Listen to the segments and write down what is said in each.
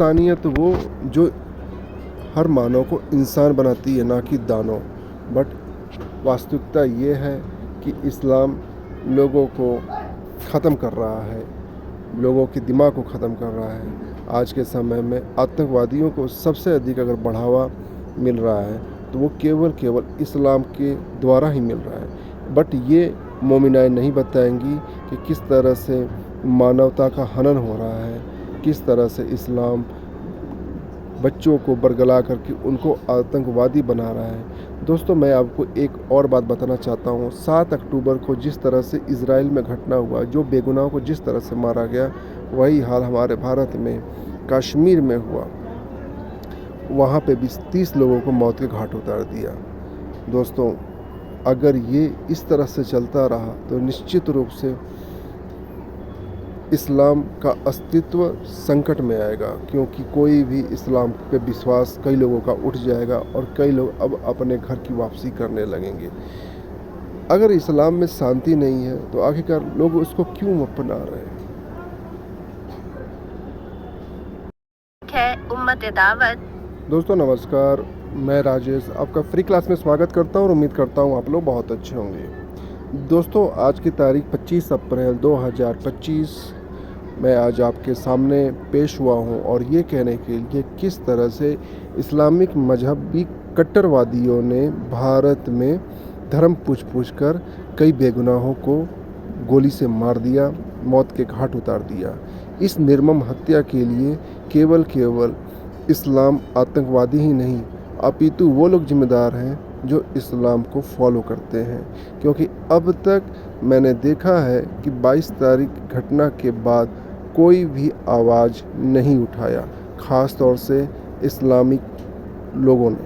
इंसानियत वो जो हर मानव को इंसान बनाती है, ना कि दानव। बट वास्तविकता ये है कि इस्लाम लोगों को ख़त्म कर रहा है, लोगों के दिमाग को ख़त्म कर रहा है। आज के समय में आतंकवादियों को सबसे अधिक अगर बढ़ावा मिल रहा है तो वो केवल इस्लाम के द्वारा ही मिल रहा है। बट ये मोमिनाएं नहीं बताएंगी कि किस तरह से मानवता का हनन हो रहा है, किस तरह से इस्लाम बच्चों को बरगला करके उनको आतंकवादी बना रहा है। दोस्तों, मैं आपको एक और बात बताना चाहता हूँ। 7 अक्टूबर को जिस तरह से इज़राइल में घटना हुआ, जो बेगुनाहों को जिस तरह से मारा गया, वही हाल हमारे भारत में कश्मीर में हुआ। वहाँ पे भी 30 लोगों को मौत के घाट उतार दिया। दोस्तों, अगर ये इस तरह से चलता रहा तो निश्चित रूप से इस्लाम का अस्तित्व संकट में आएगा, क्योंकि कोई भी इस्लाम पे विश्वास कई लोगों का उठ जाएगा और कई लोग अब अपने घर की वापसी करने लगेंगे। अगर इस्लाम में शांति नहीं है तो आखिरकार लोग उसको क्यों अपना रहे हैं? उम्मत दावत। दोस्तों नमस्कार, मैं राजेश आपका फ्री क्लास में स्वागत करता हूँ और उम्मीद करता हूँ आप लोग बहुत अच्छे होंगे। दोस्तों, आज की तारीख 25 अप्रैल 2025 मैं आज आपके सामने पेश हुआ हूँ और ये कहने के लिए किस तरह से इस्लामिक मजहबी कट्टरवादियों ने भारत में धर्म पूछ कर कई बेगुनाहों को गोली से मार दिया, मौत के घाट उतार दिया। इस निर्मम हत्या के लिए केवल इस्लाम आतंकवादी ही नहीं, अपितु वो लोग जिम्मेदार हैं जो इस्लाम को फॉलो करते हैं। क्योंकि अब तक मैंने देखा है कि 22 तारीख घटना के बाद कोई भी आवाज़ नहीं उठाया, ख़ास तौर से इस्लामिक लोगों ने,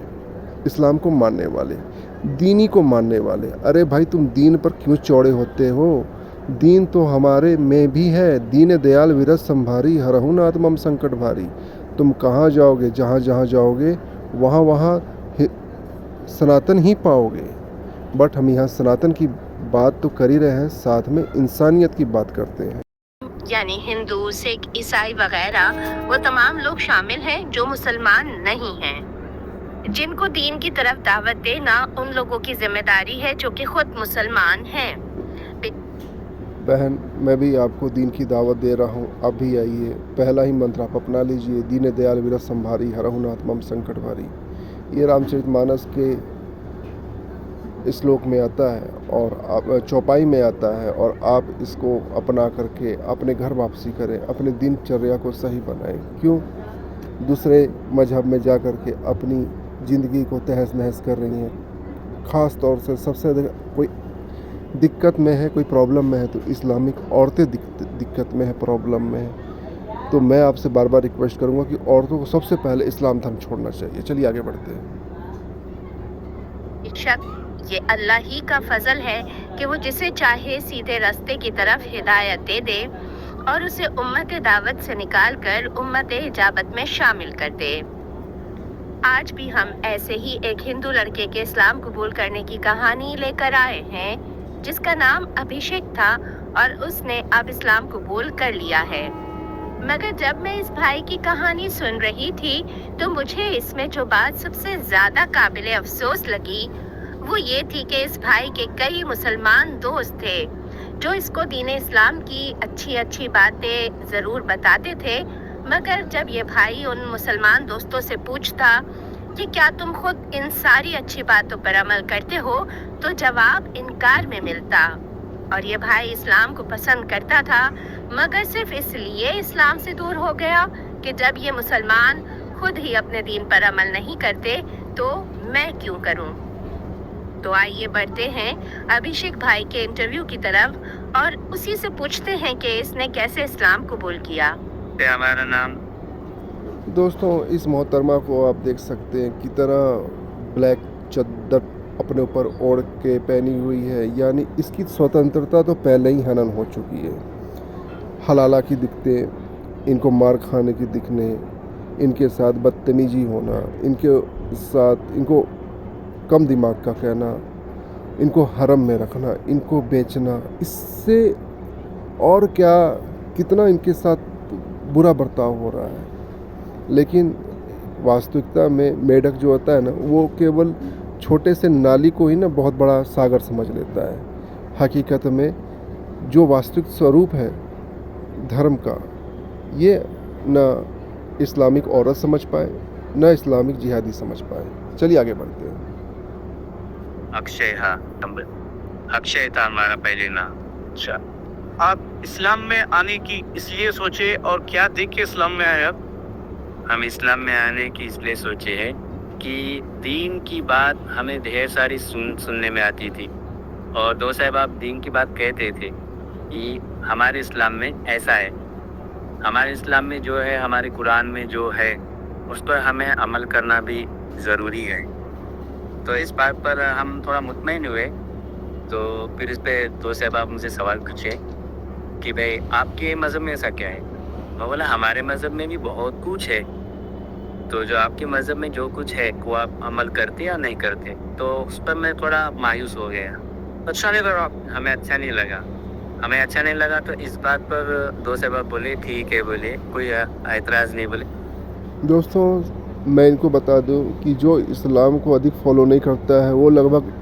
इस्लाम को मानने वाले, दीनी को मानने वाले। अरे भाई, तुम दीन पर क्यों चौड़े होते हो? दीन तो हमारे में भी है। दीन दयाल विरस संभारी, हरहु नाथ मम संकट भारी। तुम कहाँ जाओगे? जहाँ जाओगे वहाँ सनातन ही पाओगे। बट हम यहाँ सनातन की बात तो कर ही रहे हैं, साथ में इंसानियत की बात करते हैं। यानी हिंदू, सिख, ईसाई वगैरह वो तमाम लोग शामिल हैं जो मुसलमान नहीं हैं। जिनको दीन की तरफ दावत देना उन लोगों की जिम्मेदारी है जो कि खुद मुसलमान हैं। बहन, मैं भी आपको दीन की दावत दे रहा हूँ, आप भी आइए। पहला ही मंत्र आप अपना लीजिए, दीन दयाल विरस संभारी, हरहु नाथ मम संकट भारी। ये रामचरितमानस के श्लोक में आता है और आप चौपाई में आता है, और आप इसको अपना करके अपने घर वापसी करें, अपने दिनचर्या को सही बनाएं। क्यों दूसरे मजहब में जा कर के अपनी ज़िंदगी को तहस नहस कर रही हैं? ख़ास तौर से सबसे कोई दिक्कत में है, कोई प्रॉब्लम में है तो इस्लामिक औरतें दिक्कत में है, प्रॉब्लम में है। तो मैं आपसे बार बार रिक्वेस्ट करूंगा कि औरतों को सबसे पहले इस्लाम धर्म छोड़ना चाहिए। चलिए आगे बढ़ते हैं। ये अल्लाह ही का फजल है कि वो जिसे चाहे सीधे रास्ते की तरफ हिदायत दे दे और उसे उम्मत दावत से निकाल कर उम्मत इजाबत में शामिल कर दे। आज भी हम ऐसे ही एक हिंदू लड़के के इस्लाम कबूल करने की कहानी लेकर आए हैं, जिसका नाम अभिषेक था और उसने अब इस्लाम कबूल कर लिया है। मगर जब मैं इस भाई की कहानी सुन रही थी तो मुझे इसमें जो बात सबसे ज्यादा काबिले अफसोस लगी वो ये थी कि इस भाई के कई मुसलमान दोस्त थे जो इसको दीन इस्लाम की अच्छी बातें जरूर बताते थे। मगर जब ये भाई उन मुसलमान दोस्तों से पूछता कि क्या तुम खुद इन सारी अच्छी बातों पर अमल करते हो, तो जवाब इनकार में मिलता। और ये भाई इस्लाम को पसंद करता था, मगर सिर्फ इसलिए इस्लाम से दूर हो गया कि जब ये मुसलमान खुद ही अपने दीन पर अमल नहीं करते तो मैं क्यों करूं। तो आइए बढ़ते हैं अभिषेक भाई के इंटरव्यू की तरफ और उसी से पूछते हैं कि इसने कैसे इस्लाम कबूल किया। हमारा नाम। दोस्तों, इस मोहतरमा को आप देख सकते हैं कि तरह ब्लैक चद्दर अपने ऊपर ओढ़ के पहनी हुई है, यानी इसकी स्वतंत्रता तो पहले ही हनन हो चुकी है। हलाला की दिक्कतें, इनको मार खाने की दिखने, इनके साथ बदतमीजी होना, इनके साथ इनको कम दिमाग का कहना, इनको हरम में रखना, इनको बेचना, इससे और क्या कितना इनके साथ बुरा बर्ताव हो रहा है। लेकिन वास्तविकता में मेढक जो होता है ना, वो केवल छोटे से नाली को ही ना बहुत बड़ा सागर समझ लेता है। हकीकत में जो वास्तविक स्वरूप है धर्म का, ये न इस्लामिक औरत समझ पाए, न इस्लामिक जिहादी समझ पाए। चलिए आगे बढ़ते हैं। अक्षय था हमारा पहले नाम। अच्छा, आप इस्लाम में आने की इसलिए सोचे और क्या देख के इस्लाम में आए आप? हम इस्लाम में आने की इसलिए सोचे हैं कि दीन की बात हमें ढेर सारी सुनने में आती थी, और दो साहब आप दीन की बात कहते थे कि हमारे इस्लाम में ऐसा है, हमारे इस्लाम में जो है, हमारे कुरान में जो है, उस पर हमें अमल करना भी ज़रूरी है। तो इस बात पर हम थोड़ा मुतमईन हुए, तो फिर इस पे दो साहब आप मुझसे सवाल पूछे कि भाई आपके मज़हब में ऐसा क्या है? मैं बोला हमारे मज़हब में भी बहुत कुछ है, तो जो आपके मज़हब में जो कुछ है वो आप अमल करते या नहीं करते? तो उस पर मैं थोड़ा मायूस हो गया। अच्छा नहीं लगा? हमें अच्छा नहीं लगा। हमें अच्छा नहीं लगा तो इस बात पर दो साहब बोले ठीक है, बोले कोई ऐतराज़ नहीं, बोले। दोस्तों, मैं इनको बता दूं कि जो इस्लाम को अधिक फॉलो नहीं करता है वो लगभग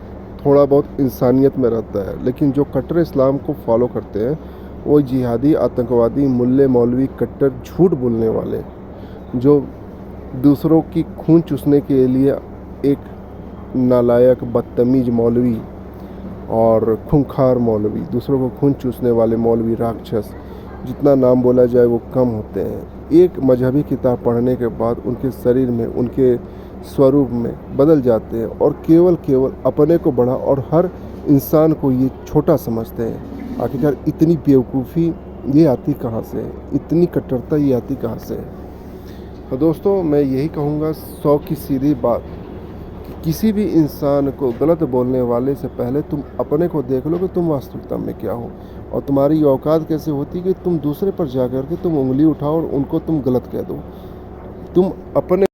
थोड़ा बहुत इंसानियत में रहता है, लेकिन जो कट्टर इस्लाम को फॉलो करते हैं वो जिहादी, आतंकवादी, मुल्ले मौलवी, कट्टर झूठ बोलने वाले, जो दूसरों की खून चूसने के लिए एक नालायक, बदतमीज मौलवी और खूंखार मौलवी, दूसरों को खून चूसने वाले मौलवी, राक्षस, जितना नाम बोला जाए वो कम होते हैं। एक मजहबी किताब पढ़ने के बाद उनके शरीर में, उनके स्वरूप में बदल जाते हैं और केवल अपने को बड़ा और हर इंसान को ये छोटा समझते हैं। आखिरकार इतनी बेवकूफ़ी ये आती कहाँ से है? इतनी कट्टरता ये आती कहाँ से है? तो दोस्तों, मैं यही कहूँगा 100 की सीधी बात कि किसी भी इंसान को गलत बोलने वाले से पहले तुम अपने को देख लो कि तुम वास्तविकता में क्या हो, और तुम्हारी औकात कैसे होती कि तुम दूसरे पर जा कर के तुम उंगली उठाओ और उनको तुम गलत कह दो। तुम अपने